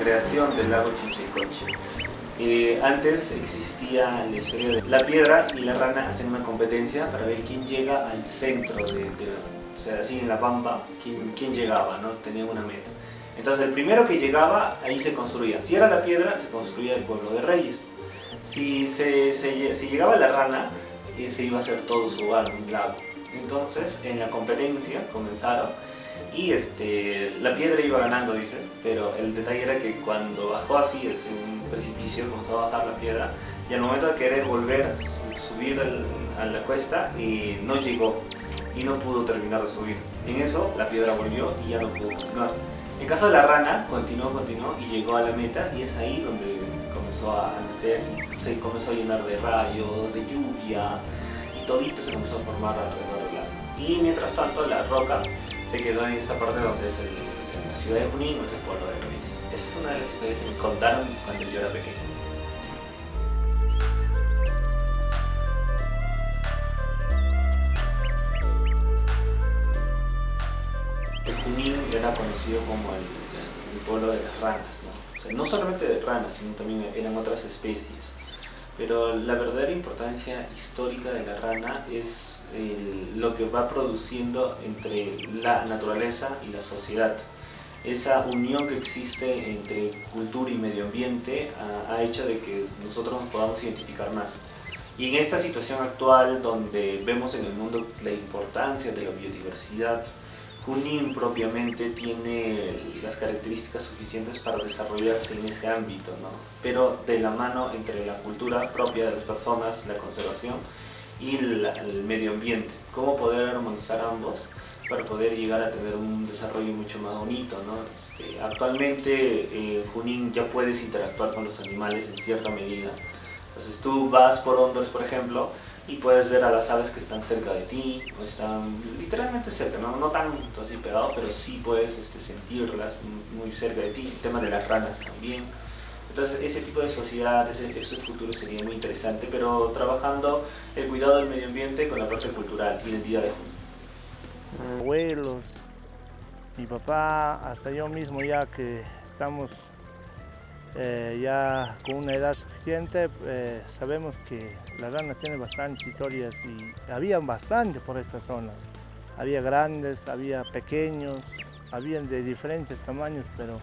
creación del lago Chinchaycocha. Antes existía la historia de la piedra y la rana hacen una competencia para ver quién llega al centro o sea, así en la pampa, quién llegaba, ¿no? Tenían una meta. Entonces el primero que llegaba, ahí se construía. Si era la piedra, se construía el pueblo de Reyes. Si llegaba la rana, se iba a hacer todo su hogar, un lago. Entonces en la competencia comenzaron y la piedra iba ganando, dice, pero el detalle era que cuando bajó así desde un precipicio, comenzó a bajar la piedra y al momento de querer volver a subir a la cuesta, no llegó y no pudo terminar de subir. En eso la piedra volvió y ya no pudo continuar. En caso de la rana, continuó y llegó a la meta, y es ahí donde comenzó a nacer y se comenzó a llenar de rayos, de lluvia, y todito se comenzó a formar alrededor del lago. Y mientras tanto la roca se quedó en esa parte donde es la ciudad de Junín, o es el pueblo de Reyes. Esa es una de las historias que me contaron cuando yo era pequeño. El Junín era conocido como el pueblo de las ranas, ¿no? O sea, no solamente de ranas, sino también eran otras especies. Pero la verdadera importancia histórica de la rana es lo que va produciendo entre la naturaleza y la sociedad. Esa unión que existe entre cultura y medio ambiente ha hecho de que nosotros nos podamos identificar más. Y en esta situación actual, donde vemos en el mundo la importancia de la biodiversidad, Junín propiamente tiene las características suficientes para desarrollarse en ese ámbito, ¿no? Pero de la mano entre la cultura propia de las personas, la conservación y el medio ambiente. ¿Cómo poder armonizar ambos para poder llegar a tener un desarrollo mucho más bonito, ¿no? Actualmente Junín ya puedes interactuar con los animales en cierta medida. Entonces tú vas por Honduras, por ejemplo, y puedes ver a las aves que están cerca de ti, o están literalmente cerca, no tanto así pegados, pero sí puedes sentirlas muy cerca de ti. El tema de las ranas también. Entonces ese tipo de sociedad, ese futuro sería muy interesante, pero trabajando el cuidado del medio ambiente con la parte cultural, identidad de Junín. Abuelos, mi papá, hasta yo mismo ya que estamos ya con una edad suficiente, sabemos que la rana tiene bastantes historias y había bastante por estas zonas. Había grandes, había pequeños, habían de diferentes tamaños, pero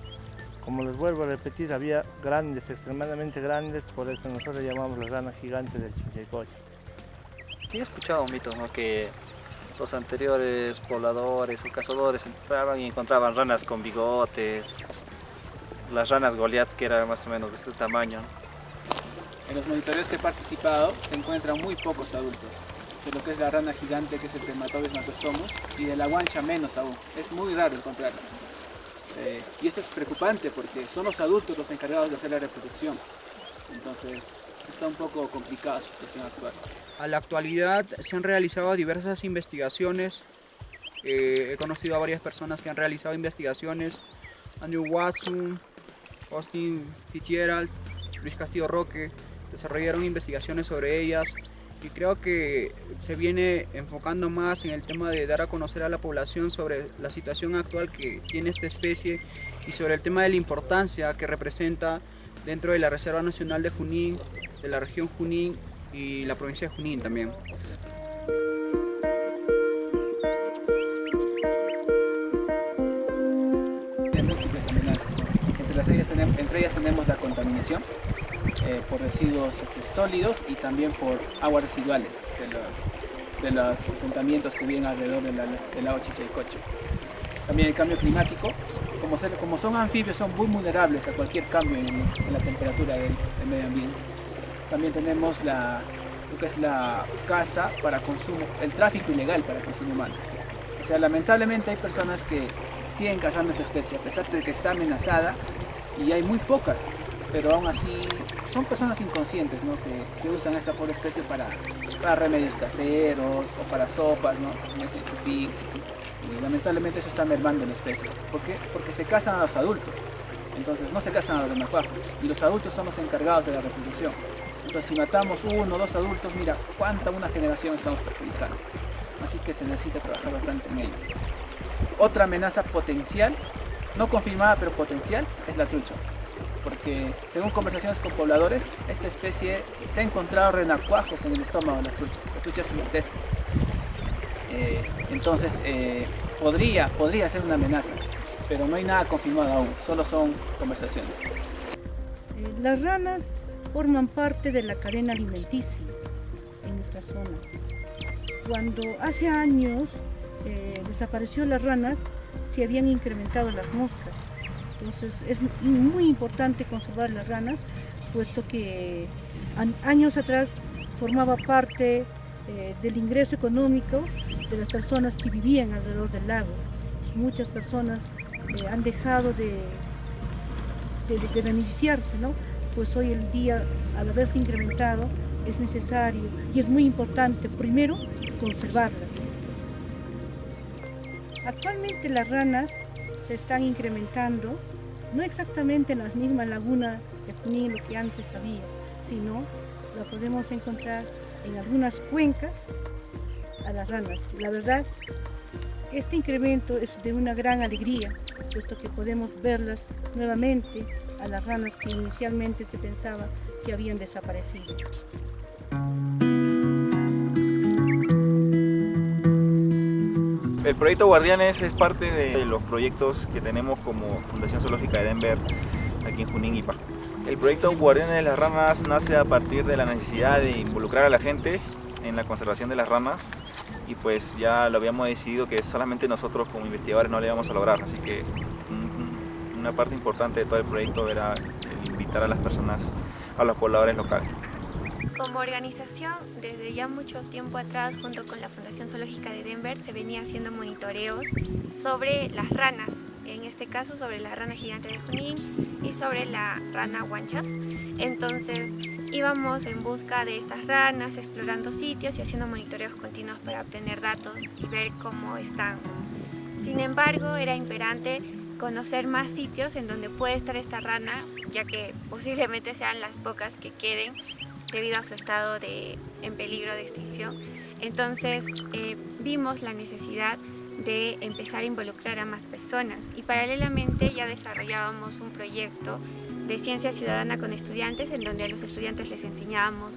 como les vuelvo a repetir, había grandes, extremadamente grandes, por eso nosotros le llamamos la rana gigante del Chinchaycocha. Sí he escuchado un mito, ¿no? Que los anteriores pobladores o cazadores entraban y encontraban ranas con bigotes, las ranas Goliaths, que eran más o menos de este tamaño. En los monitoreos que he participado se encuentran muy pocos adultos, de lo que es la rana gigante, que es el Trematobis macrostomus, y de la guancha menos aún. Es muy raro encontrarla. Y esto es preocupante porque son los adultos los encargados de hacer la reproducción. Entonces está un poco complicada la situación actual. A la actualidad se han realizado diversas investigaciones. He conocido a varias personas que han realizado investigaciones. Andrew Watson, Austin Fitzgerald, Luis Castillo Roque, desarrollaron investigaciones sobre ellas. Y creo que se viene enfocando más en el tema de dar a conocer a la población sobre la situación actual que tiene esta especie y sobre el tema de la importancia que representa dentro de la Reserva Nacional de Junín, de la región Junín y la provincia de Junín también. Hay múltiples amenazas, ¿no? Entre ellas tenemos la contaminación por residuos sólidos y también por aguas residuales de los asentamientos que vienen alrededor del lago Chinchaycocha. También el cambio climático, como son anfibios, son muy vulnerables a cualquier cambio en la temperatura del medio ambiente. También tenemos lo que es la caza para consumo, el tráfico ilegal para consumo humano. O sea, lamentablemente hay personas que siguen cazando esta especie, a pesar de que está amenazada, y hay muy pocas, pero aún así son personas inconscientes, ¿no? que usan esta pobre especie para remedios caseros o para sopas, ¿no? Como ese chupín. Y lamentablemente eso está mermando la especie. ¿Por qué? Porque se cazan a los adultos, entonces no se cazan a los demás pájaros, y los adultos son los encargados de la reproducción. Entonces si matamos uno o dos adultos, mira una generación estamos perjudicando. Así que se necesita trabajar bastante en ello. Otra amenaza potencial, no confirmada pero potencial, es la trucha. que según conversaciones con pobladores, esta especie se ha encontrado renacuajos en el estómago de las truchas gigantescas. Entonces podría ser una amenaza, pero no hay nada confirmado aún, solo son conversaciones. Las ranas forman parte de la cadena alimenticia en nuestra zona. Cuando hace años desapareció las ranas, se habían incrementado las moscas. Entonces es muy importante conservar las ranas, puesto que años atrás formaba parte del ingreso económico de las personas que vivían alrededor del lago. Pues muchas personas han dejado de beneficiarse, ¿no? Pues hoy el día, al haberse incrementado, es necesario y es muy importante, primero, conservarlas. Actualmente las ranas se están incrementando, no exactamente en la misma laguna de Junín, lo que antes había, sino la podemos encontrar en algunas cuencas a las ranas. La verdad, este incremento es de una gran alegría, puesto que podemos verlas nuevamente a las ranas que inicialmente se pensaba que habían desaparecido. El proyecto Guardianes es parte de los proyectos que tenemos como Fundación Zoológica de Denver aquí en Junín y Pasco. El proyecto Guardianes de las Ranas nace a partir de la necesidad de involucrar a la gente en la conservación de las ranas, y pues ya lo habíamos decidido que solamente nosotros como investigadores no lo íbamos a lograr, así que una parte importante de todo el proyecto era invitar a las personas, a los pobladores locales. Como organización, desde ya mucho tiempo atrás, junto con la Fundación Zoológica de Denver, se venía haciendo monitoreos sobre las ranas, en este caso sobre la rana gigante de Junín y sobre la rana huanchas. Entonces íbamos en busca de estas ranas, explorando sitios y haciendo monitoreos continuos para obtener datos y ver cómo están. Sin embargo, era imperante conocer más sitios en donde puede estar esta rana, ya que posiblemente sean las pocas que queden debido a su estado en peligro de extinción. Entonces vimos la necesidad de empezar a involucrar a más personas y paralelamente ya desarrollábamos un proyecto de ciencia ciudadana con estudiantes en donde a los estudiantes les enseñábamos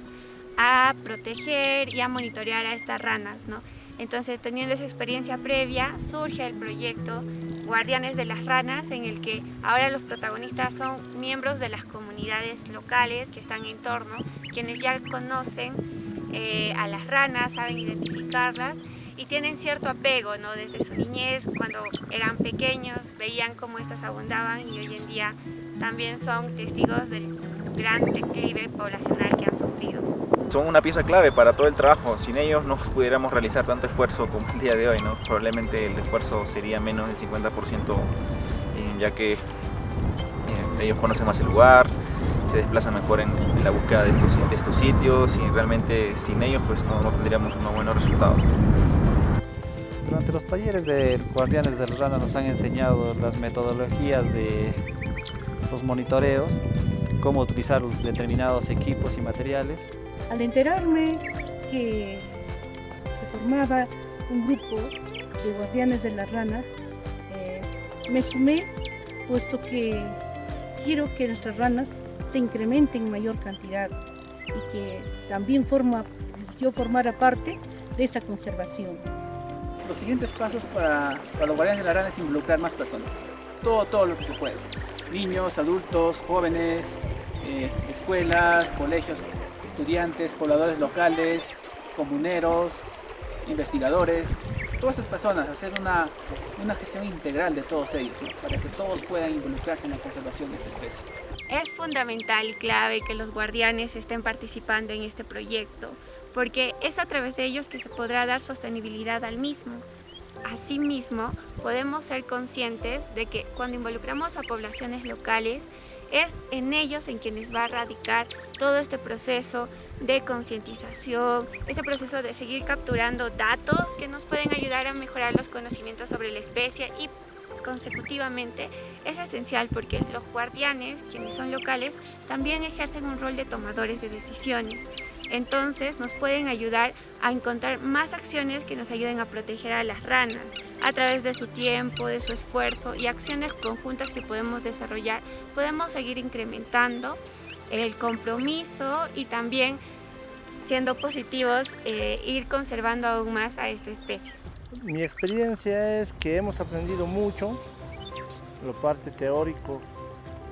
a proteger y a monitorear a estas ranas, ¿no? Entonces, teniendo esa experiencia previa, surge el proyecto Guardianes de las Ranas, en el que ahora los protagonistas son miembros de las comunidades locales que están en torno, quienes ya conocen a las ranas, saben identificarlas y tienen cierto apego, ¿no? Desde su niñez, cuando eran pequeños, veían cómo estas abundaban y hoy en día también son testigos del gran declive poblacional que han sufrido. Son una pieza clave para todo el trabajo. Sin ellos no pudiéramos realizar tanto esfuerzo como el día de hoy, ¿no? Probablemente el esfuerzo sería menos del 50%, ya que ellos conocen más el lugar, se desplazan mejor en la búsqueda de estos sitios, y realmente sin ellos pues no tendríamos unos buenos resultados. Durante los talleres de Guardianes de la Rana nos han enseñado las metodologías de los monitoreos, cómo utilizar determinados equipos y materiales. Al enterarme que se formaba un grupo de guardianes de la rana, me sumé, puesto que quiero que nuestras ranas se incrementen en mayor cantidad y que también yo formara parte de esa conservación. Los siguientes pasos para los guardianes de la rana es involucrar más personas, todo lo que se puede, niños, adultos, jóvenes, escuelas, colegios, estudiantes, pobladores locales, comuneros, investigadores, todas esas personas, hacer una gestión integral de todos ellos, ¿no? Para que todos puedan involucrarse en la conservación de esta especie. Es fundamental y clave que los guardianes estén participando en este proyecto, porque es a través de ellos que se podrá dar sostenibilidad al mismo. Asimismo, podemos ser conscientes de que cuando involucramos a poblaciones locales, es en ellos en quienes va a radicar todo este proceso de concientización, este proceso de seguir capturando datos que nos pueden ayudar a mejorar los conocimientos sobre la especie y consecutivamente es esencial porque los guardianes, quienes son locales, también ejercen un rol de tomadores de decisiones. Entonces nos pueden ayudar a encontrar más acciones que nos ayuden a proteger a las ranas a través de su tiempo, de su esfuerzo y acciones conjuntas que podemos desarrollar. Podemos seguir incrementando el compromiso y también, siendo positivos, ir conservando aún más a esta especie. Mi experiencia es que hemos aprendido mucho, lo parte teórico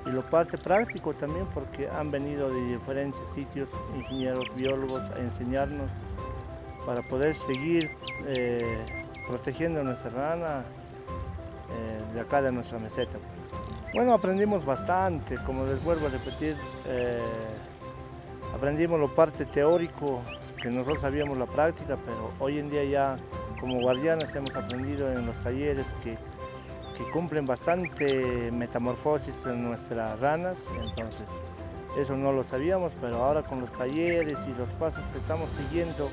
y lo parte práctico también, porque han venido de diferentes sitios ingenieros, biólogos a enseñarnos para poder seguir protegiendo nuestra rana de acá de nuestra meseta. Bueno, aprendimos bastante, como les vuelvo a repetir, aprendimos lo parte teórico, que nosotros sabíamos la práctica, pero hoy en día ya como guardianes hemos aprendido en los talleres que cumplen bastante metamorfosis en nuestras ranas, entonces eso no lo sabíamos, pero ahora con los talleres y los pasos que estamos siguiendo,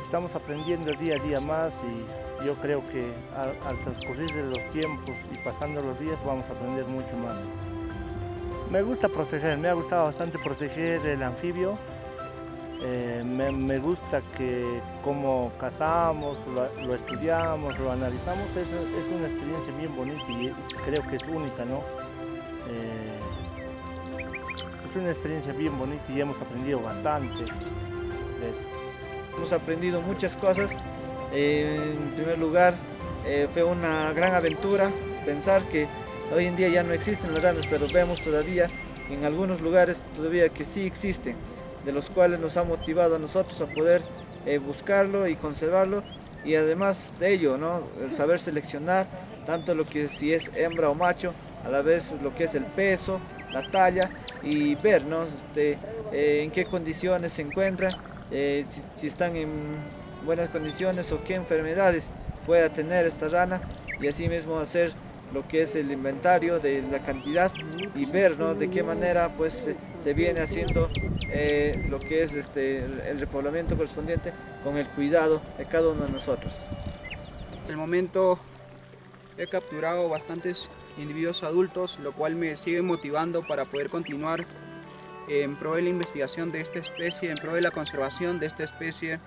estamos aprendiendo día a día más y yo creo que al transcurrir de los tiempos y pasando los días vamos a aprender mucho más. Me gusta proteger, me ha gustado bastante proteger el anfibio. Me gusta que como cazamos, lo estudiamos, lo analizamos, es una experiencia bien bonita y creo que es única, ¿no? Es una experiencia bien bonita y hemos aprendido bastante de eso. Hemos aprendido muchas cosas. En primer lugar, fue una gran aventura pensar que hoy en día ya no existen las ranas, pero vemos todavía en algunos lugares todavía que sí existen, de los cuales nos ha motivado a nosotros a poder buscarlo y conservarlo, y además de ello, ¿no? El saber seleccionar tanto lo que si es hembra o macho, a la vez lo que es el peso, la talla, y ver, ¿no? En qué condiciones se encuentran, si están en buenas condiciones o qué enfermedades pueda tener esta rana, y así mismo hacer lo que es el inventario de la cantidad y ver, ¿no? De qué manera pues se viene haciendo lo que es el repoblamiento correspondiente con el cuidado de cada uno de nosotros. En el momento he capturado bastantes individuos adultos, lo cual me sigue motivando para poder continuar en pro de la investigación de esta especie, en pro de la conservación de esta especie,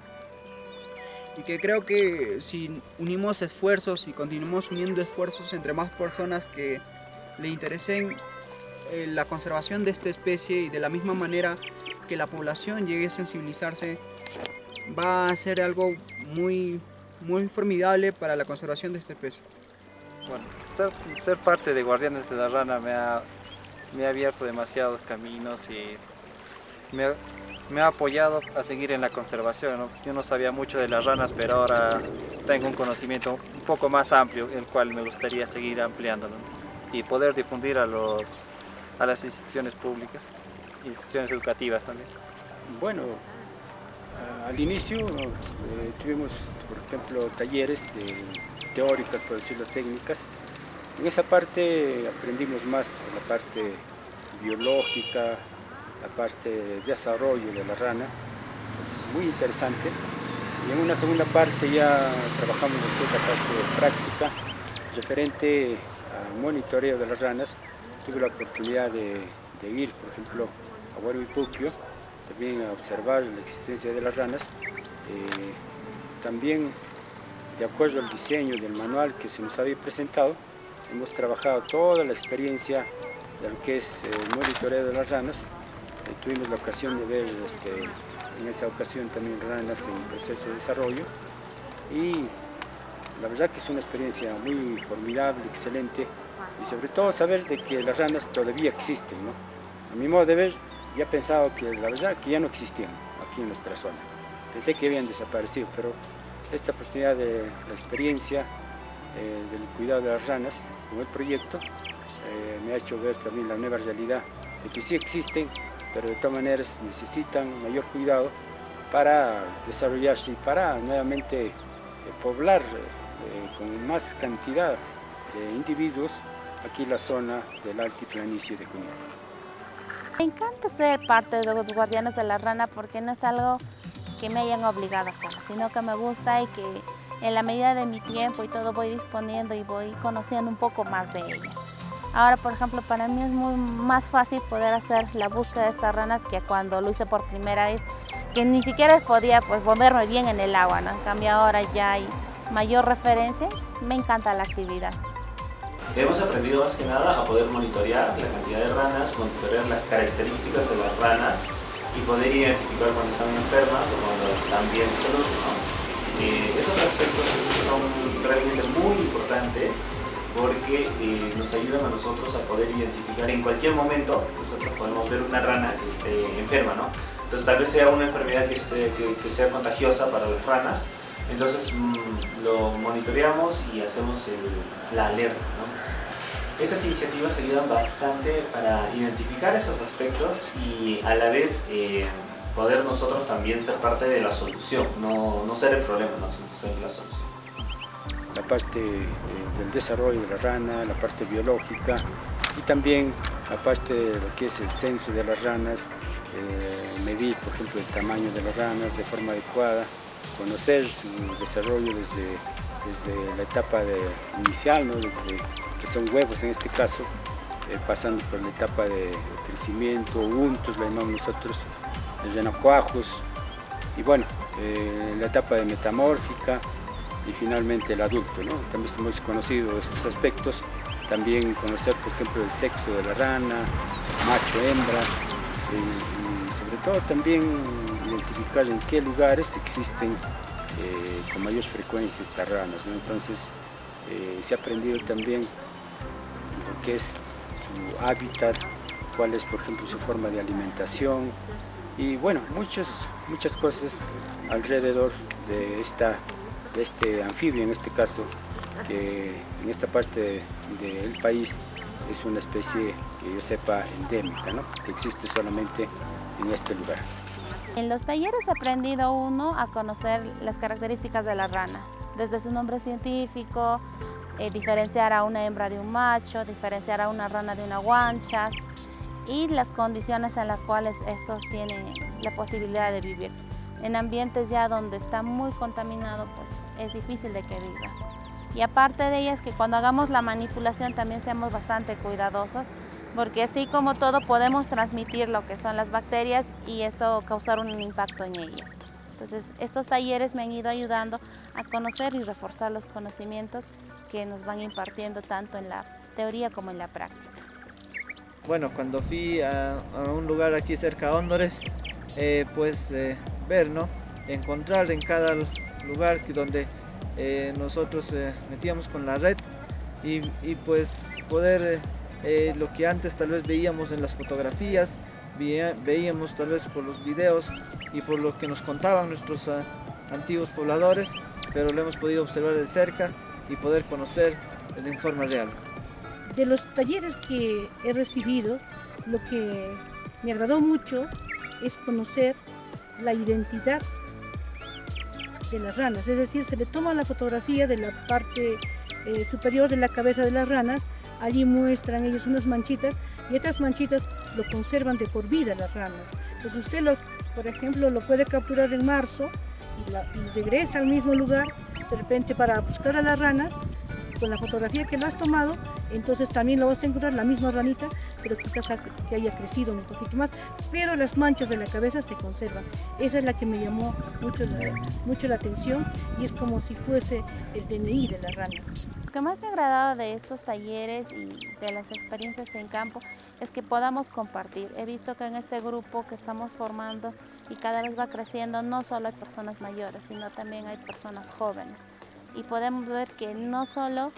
y que creo que si unimos esfuerzos y continuamos uniendo esfuerzos entre más personas que le interesen la conservación de esta especie, y de la misma manera que la población llegue a sensibilizarse, va a ser algo muy formidable para la conservación de esta especie. Bueno, ser parte de Guardianes de la Rana me ha abierto demasiados caminos y me ha apoyado a seguir en la conservación, ¿no? Yo no sabía mucho de las ranas, pero ahora tengo un conocimiento un poco más amplio, el cual me gustaría seguir ampliándolo, ¿no? Y poder difundir a las instituciones públicas, instituciones educativas también. Bueno, al inicio tuvimos, por ejemplo, talleres teóricas, por decirlo, técnicas. En esa parte aprendimos más la parte biológica, la parte de desarrollo de la rana, es muy interesante. Y en una segunda parte ya trabajamos lo que es la parte práctica, referente al monitoreo de las ranas. Tuve la oportunidad de ir, por ejemplo, a Huaypuquio, también a observar la existencia de las ranas. También, de acuerdo al diseño del manual que se nos había presentado, hemos trabajado toda la experiencia de lo que es el monitoreo de las ranas. Tuvimos la ocasión de ver en esa ocasión también ranas en proceso de desarrollo, y la verdad que es una experiencia muy formidable, excelente, y sobre todo saber de que las ranas todavía existen, ¿no? A mi modo de ver, ya pensaba que la verdad que ya no existían aquí en nuestra zona. Pensé que habían desaparecido, pero esta oportunidad de la experiencia del cuidado de las ranas con el proyecto me ha hecho ver también la nueva realidad de que sí existen, pero de todas maneras necesitan mayor cuidado para desarrollarse y para nuevamente poblar con más cantidad de individuos aquí la zona del altiplanicie de Junín. Me encanta ser parte de los Guardianes de la Rana porque no es algo que me hayan obligado a hacer, sino que me gusta y que en la medida de mi tiempo y todo voy disponiendo y voy conociendo un poco más de ellos. Ahora, por ejemplo, para mí es más fácil poder hacer la búsqueda de estas ranas que cuando lo hice por primera vez, que ni siquiera podía pues moverme bien en el agua, ¿no? En cambio ahora ya hay mayor referencia, me encanta la actividad. Hemos aprendido más que nada a poder monitorear la cantidad de ranas, monitorear las características de las ranas y poder identificar cuando están enfermas o cuando están bien de salud, ¿no? Esos aspectos son realmente muy importantes porque nos ayudan a nosotros a poder identificar en cualquier momento. Nosotros podemos ver una rana que esté enferma, ¿no? Entonces tal vez sea una enfermedad que sea contagiosa para las ranas, entonces lo monitoreamos y hacemos la alerta, ¿no? Estas iniciativas ayudan bastante para identificar esos aspectos y a la vez poder nosotros también ser parte de la solución, no ser el problema, no ser la solución. La parte del desarrollo de la rana, la parte biológica y también la parte de lo que es el censo de las ranas, medir por ejemplo el tamaño de las ranas de forma adecuada, conocer su desarrollo desde la etapa inicial, ¿no? Desde que son huevos en este caso, pasando por la etapa de crecimiento, untos, la llamamos nosotros, el renacuajos, y bueno, la etapa de metamórfica y finalmente el adulto, ¿no? También hemos conocido estos aspectos, también conocer por ejemplo el sexo de la rana, macho, hembra, y sobre todo también identificar en qué lugares existen con mayor frecuencia estas ranas, ¿no? Entonces se ha aprendido también lo que es su hábitat, cuál es por ejemplo su forma de alimentación y bueno, muchas cosas alrededor de este anfibio en este caso, que en esta parte del país es una especie que yo sepa endémica, ¿no? Que existe solamente en este lugar. En los talleres ha aprendido uno a conocer las características de la rana, desde su nombre científico, diferenciar a una hembra de un macho, diferenciar a una rana de una guanchas y las condiciones en las cuales estos tienen la posibilidad de vivir. En ambientes ya donde está muy contaminado, pues es difícil de que viva. Y aparte de ellas, que cuando hagamos la manipulación también seamos bastante cuidadosos, porque así como todo podemos transmitir lo que son las bacterias y esto causar un impacto en ellas. Entonces estos talleres me han ido ayudando a conocer y reforzar los conocimientos que nos van impartiendo tanto en la teoría como en la práctica. Bueno, cuando fui a un lugar aquí cerca de Hóndores, ver, ¿no? Encontrar en cada lugar donde nosotros metíamos con la red y pues poder lo que antes tal vez veíamos en las fotografías, veíamos tal vez por los videos y por lo que nos contaban nuestros antiguos pobladores, pero lo hemos podido observar de cerca y poder conocer en forma real. De los talleres que he recibido, lo que me agradó mucho es conocer la identidad de las ranas, es decir, se le toma la fotografía de la parte superior de la cabeza de las ranas, allí muestran ellos unas manchitas y estas manchitas lo conservan de por vida las ranas. Entonces usted, por ejemplo, lo puede capturar en marzo y regresa al mismo lugar, de repente para buscar a las ranas, con la fotografía que lo has tomado, entonces también lo vas a encontrar la misma ranita, pero quizás que haya crecido un poquito más, pero las manchas de la cabeza se conservan. Esa es la que me llamó mucho la atención y es como si fuese el DNI de las ranas. Lo que más me ha agradado de estos talleres y de las experiencias en campo es que podamos compartir. He visto que en este grupo que estamos formando y cada vez va creciendo, no solo hay personas mayores, sino también hay personas jóvenes. Y podemos ver que no solo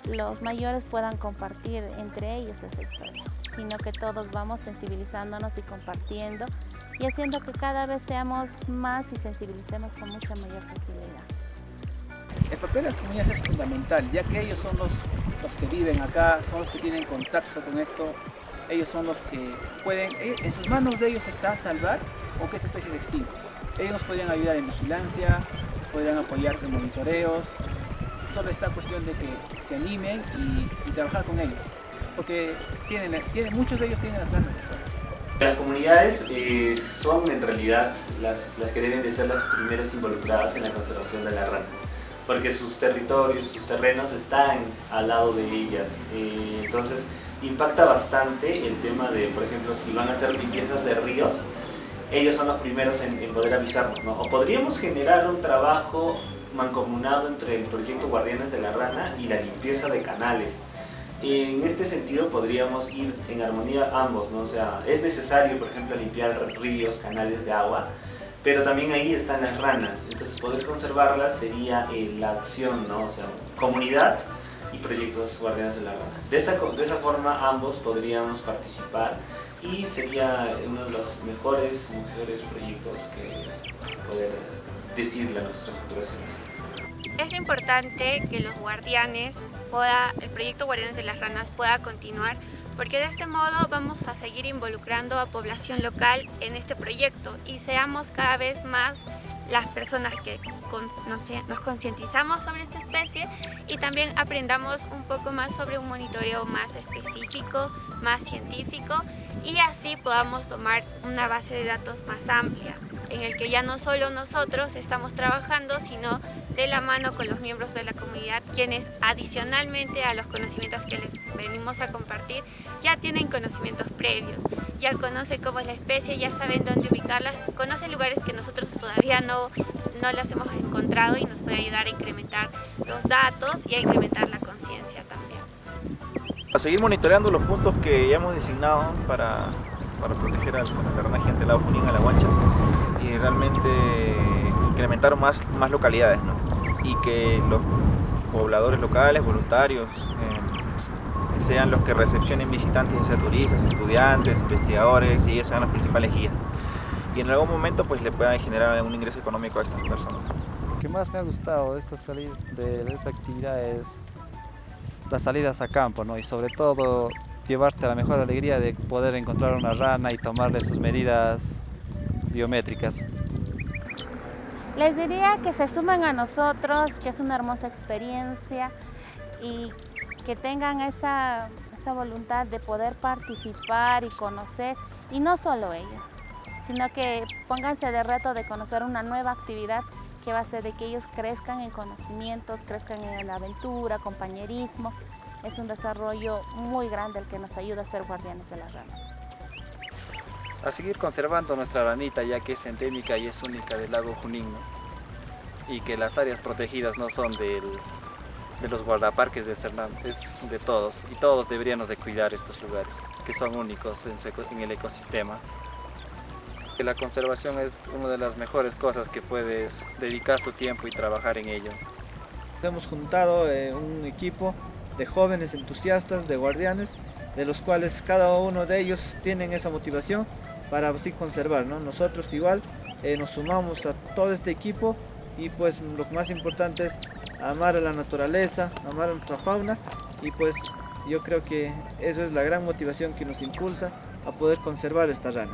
los mayores puedan compartir entre ellos esa historia, sino que todos vamos sensibilizándonos y compartiendo y haciendo que cada vez seamos más y sensibilicemos con mucha mayor facilidad. El papel de las comunidades es fundamental, ya que ellos son los que viven acá, son los que tienen contacto con esto, ellos son los que pueden, en sus manos de ellos está salvar o que esta especie se extinga. Ellos nos podrían ayudar en vigilancia, podrían apoyar en monitoreos, solo está cuestión de que se animen y trabajar con ellos, porque muchos de ellos tienen las ganas de hacerlo. Las comunidades son en realidad las que deben de ser las primeras involucradas en la conservación de la rana, porque sus territorios, sus terrenos están al lado de ellas, entonces impacta bastante el tema de, por ejemplo, si van a hacer limpiezas de ríos, ellos son los primeros en poder avisarnos, ¿no? O podríamos generar un trabajo mancomunado entre el proyecto Guardianes de la Rana y la limpieza de canales. En este sentido podríamos ir en armonía ambos, ¿no? O sea, es necesario, por ejemplo, limpiar ríos, canales de agua, pero también ahí están las ranas, entonces poder conservarlas sería la acción, ¿no? O sea, comunidad y proyectos Guardianes de la Rana. De esa forma ambos podríamos participar y sería uno de los mejores proyectos que poder decirle a nuestras futuras generaciones. Es importante que los guardianes el proyecto Guardianes de las Ranas pueda continuar, porque de este modo vamos a seguir involucrando a población local en este proyecto y seamos cada vez más las personas que nos concientizamos sobre esta especie y también aprendamos un poco más sobre un monitoreo más específico, más científico, y así podamos tomar una base de datos más amplia, en el que ya no solo nosotros estamos trabajando, sino de la mano con los miembros de la comunidad, quienes adicionalmente a los conocimientos que les venimos a compartir, ya tienen conocimientos previos, ya conocen cómo es la especie, ya saben dónde ubicarla, conocen lugares que nosotros todavía no las hemos encontrado y nos puede ayudar a incrementar los datos y a incrementar la conciencia también. A seguir monitoreando los puntos que ya hemos designado para proteger a la rana gigante del lago Junín, a las Huanchas, y realmente incrementar más localidades, ¿no? Y que los pobladores locales, voluntarios, sean los que recepcionen visitantes, ya sea turistas, estudiantes, investigadores, y ellos sean los principales guías. Y en algún momento pues le puedan generar un ingreso económico a estas personas. Lo que más me ha gustado de esta actividad es las salidas a campo, ¿no? Y sobre todo llevarte a la mejor alegría de poder encontrar una rana y tomarle sus medidas biométricas. Les diría que se sumen a nosotros, que es una hermosa experiencia y que tengan esa voluntad de poder participar y conocer, y no solo ellos, sino que pónganse de reto de conocer una nueva actividad que va a hacer de que ellos crezcan en conocimientos, crezcan en la aventura, compañerismo. Es un desarrollo muy grande el que nos ayuda a ser guardianes de las ranas. A seguir conservando nuestra ranita, ya que es endémica y es única del lago Junín, ¿no? Y que las áreas protegidas no son de los guardaparques de Cernán, es de todos, y todos deberíamos de cuidar estos lugares, que son únicos en el ecosistema. Que la conservación es una de las mejores cosas que puedes dedicar tu tiempo y trabajar en ello. Hemos juntado un equipo de jóvenes entusiastas, de guardianes, de los cuales cada uno de ellos tienen esa motivación para así conservar, ¿no? Nosotros igual nos sumamos a todo este equipo y pues lo más importante es amar a la naturaleza, amar a nuestra fauna, y pues yo creo que eso es la gran motivación que nos impulsa a poder conservar esta rana.